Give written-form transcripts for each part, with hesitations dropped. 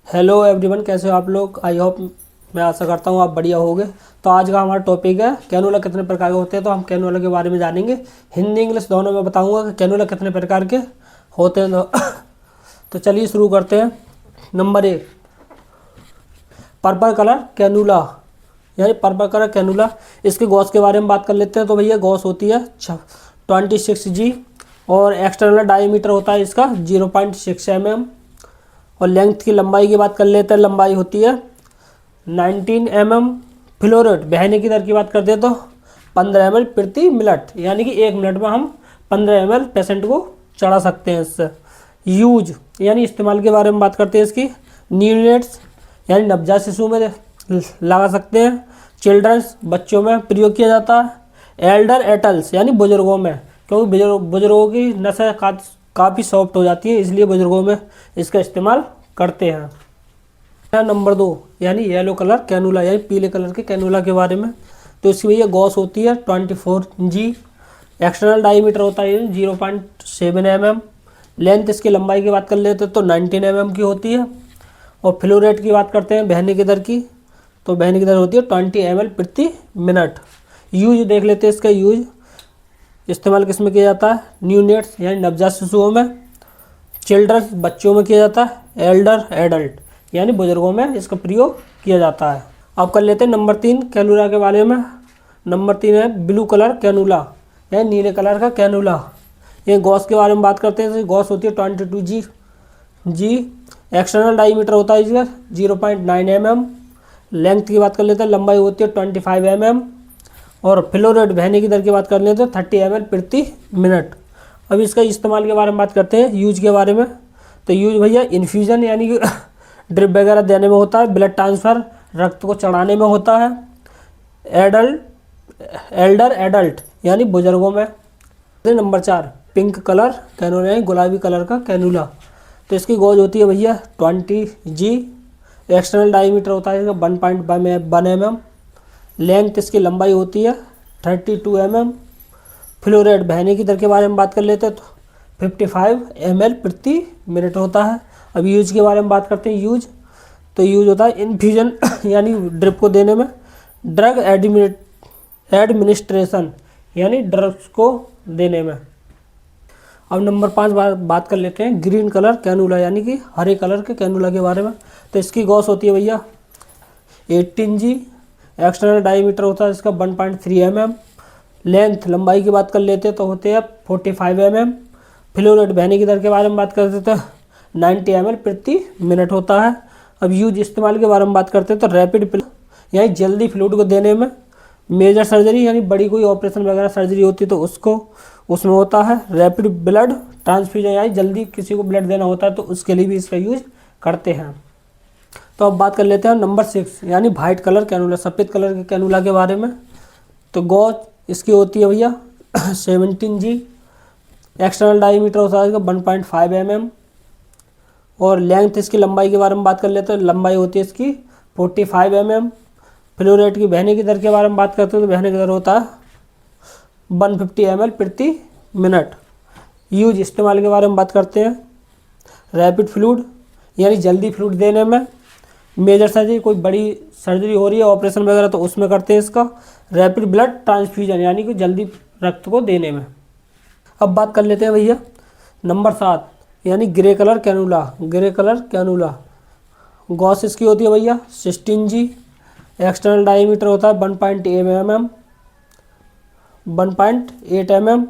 Hello everyone, कैसे हो आप लोग। आई होप, मैं आशा करता हूँ आप बढ़िया होगे। तो आज का हमारा टॉपिक है कैनूला कितने प्रकार के होते हैं। तो हम कैनूला के बारे में जानेंगे, हिंदी इंग्लिश दोनों में बताऊंगा कि कैनूला कितने प्रकार के होते हैं। तो चलिए शुरू करते हैं। नंबर 1, पर्पल कलर कैनूला, यानी पर्पल कलर कैनूला। इसके गॉस के बारे में बात कर लेते हैं। तो भैया गॉस होती है 26G और एक्सटर्नल डायमीटर होता है इसका 0.6 mm। और लेंथ की लंबाई की बात कर लेते हैं, लंबाई होती है 19 mm। फ्लो रेट, बहने की दर की बात करते हैं तो 15 ml प्रति मिनट, यानी कि 1 मिनट में हम 15 ml पेशेंट को चढ़ा सकते हैं इससे। यूज यानी इस्तेमाल के बारे में बात करते हैं इसकी। न्यूनेट्स यानी नवजात शिशु में लगा सकते हैं। चिल्ड्रंस बच्चों में प्रयोग किया जाता है। एल्डर एडल्ट्स यानी बुजुर्गों में, क्योंकि बुजुर्गों की नसें काफ़ी सॉफ्ट हो जाती है, इसलिए बुजुर्गों में इसका इस्तेमाल करते हैं। नंबर 2 यानी येलो कलर कैनूला, यानी पीले कलर के कैनूला के बारे में। तो इसकी भैया गॉस होती है 24G। एक्सटर्नल डायमीटर होता है 0.7 mm। लेंथ इसकी लंबाई की बात कर लेते हैं तो 19 mm की होती है। और फ्लो रेट की बात करते हैं, बहने की दर की, तो बहने की दर होती है 20 ml प्रति मिनट। यूज देख लेते हैं इसका यूज। इस्तेमाल किस में किया जाता है? न्यूनेट्स यानी नवजात शिशुओं में। चिल्ड्रंस बच्चों में किया जाता है। एल्डर एडल्ट यानी बुजुर्गों में इसका प्रयोग किया जाता है। अब कर लेते हैं नंबर 3 कैनूला के बारे में। नंबर 3 है ब्लू कलर कैनूला, यानी नीले कलर का कैनूला। ये गॉस के बारे में बात करते हैं। गॉस होती है 22G। एक्सटर्नल डायमीटर होता है इसका 0.9 mm। लेंथ की बात कर लेते हैं, लंबाई होती है 25 mm। और फ्लो रेट, बहने की दर की बात कर लेते हैं 30 ml प्रति मिनट। अब इसका इस्तेमाल के बारे में बात करते हैं, यूज के बारे में। तो यूज भैया इन्फ्यूजन यानी कि ड्रिप वगैरह देने में होता है। ब्लड ट्रांसफ़र, रक्त को चढ़ाने में होता है। एल्डर एडल्ट यानी बुजुर्गों में। नंबर 4 पिंक कलर कैनूला, यानी गुलाबी कलर का कैनूला। तो इसकी गॉज होती है भैया 20G। एक्सटर्नल डायमीटर होता है इसका 1.1 mm। लेंथ इसकी लंबाई होती है 32 mm। फ्लो रेट, बहने की दर के बारे में बात कर लेते हैं तो 55 ml प्रति मिनट होता है। अब यूज के बारे में बात करते हैं। यूज तो यूज होता है इन्फ्यूजन यानी ड्रिप को देने में। ड्रग एडमिनिस्ट्रेशन यानी ड्रग्स को देने में। अब नंबर 5 बात कर लेते हैं ग्रीन कलर कैनूला, यानी कि हरे कलर के कैनूला के बारे में। तो इसकी गॉस होती है भैया 18G। एक्सटर्नल डायमीटर होता है इसका 1.3 mm। लेंथ, लंबाई की बात कर लेते हैं तो होते हैं 45 mm। फ्लो रेट, बहने की दर के बारे में बात करते तो 90 ml प्रति मिनट होता है। अब यूज इस्तेमाल के बारे में बात करते हैं तो रैपिड यानी जल्दी फ्लूइड को देने में। मेजर सर्जरी यानी बड़ी कोई ऑपरेशन वगैरह सर्जरी होती है तो उसमें होता है। रैपिड ब्लड ट्रांसफ्यूजन यानी जल्दी किसी को ब्लड देना होता है तो उसके लिए भी इसका यूज करते हैं। तो अब बात कर लेते हैं नंबर 6 यानी वाइट कलर कैनूला, सफ़ेद कलर के कैनूला के बारे में। तो गॉज इसकी होती है भैया 17G। एक्सटर्नल डायमीटर होता है इसका 1.5 mm। और लेंथ इसकी लंबाई के बारे में बात कर लेते हैं, लंबाई होती है इसकी 45 mm। फ्लो रेट की, बहने की दर के बारे में बात करते हैं तो बहने की दर होता है 150 ml प्रति मिनट। यूज इस्तेमाल के बारे में बात करते हैं। रैपिड फ्लूइड यानी जल्दी फ्लूइड देने में। मेजर सर्जरी, कोई बड़ी सर्जरी हो रही है ऑपरेशन वगैरह तो उसमें करते हैं इसका। रैपिड ब्लड ट्रांसफ्यूजन यानी कि जल्दी रक्त को देने में। अब बात कर लेते हैं भैया नंबर 7 यानी grey colour cannula, grey colour cannula. Gauge इसकी होती है भैया 16G। एक्सटर्नल डायमीटर होता है 1.8 mm।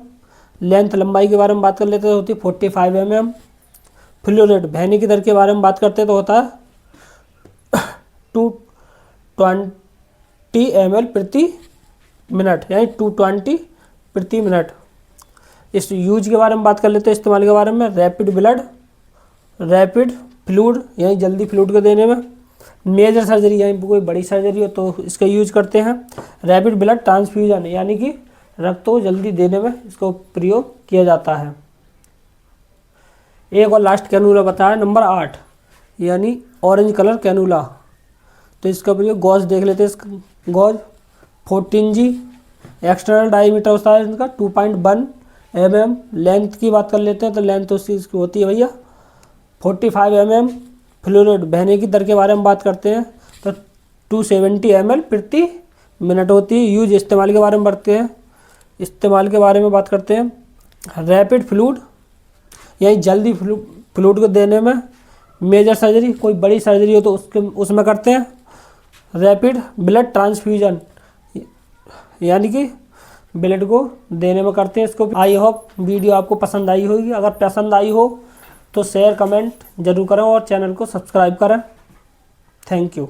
लेंथ, लंबाई के बारे में बात कर लेते हैं होती है 45 mm। फ्लो रेट, बहने की दर के बारे में बात करते हैं तो होता है 220 ml प्रति मिनट, यानी 220 प्रति मिनट। इस यूज के बारे में बात कर लेते हैं, इस्तेमाल के बारे में। रैपिड फ्लूइड यानी जल्दी फ्लूइड को देने में। मेजर सर्जरी यानी कोई बड़ी सर्जरी हो तो इसका यूज करते हैं। रैपिड ब्लड ट्रांसफ्यूजन यानी कि रक्त को जल्दी देने में इसका प्रयोग किया जाता है। एक और लास्ट कैनूला बताया नंबर 8 यानी ऑरेंज कलर कैनूला। तो इसका प्रयोग गॉज देख लेते हैं। इसका गॉज 14G। एक्सटर्नल डायमीटर होता है इनका 2.1 mm। लेंथ की बात कर लेते हैं तो लेंथ उसकी होती है भैया 45 mm। फ्लूइड बहने की दर के बारे में बात करते हैं तो 270 ml प्रति मिनट होती है। यूज इस्तेमाल के बारे में बढ़ते हैं, इस्तेमाल के बारे में बात करते हैं। रैपिड फ्लूइड यानी जल्दी फ्लूइड को देने में। मेजर सर्जरी, कोई बड़ी सर्जरी हो तो उसमें करते हैं। रैपिड ब्लड ट्रांसफ्यूजन यानी कि ब्लड को देने में करते हैं इसको। आई होप वीडियो आपको पसंद आई होगी। अगर पसंद आई हो तो शेयर कमेंट जरूर करें और चैनल को सब्सक्राइब करें। Thank you.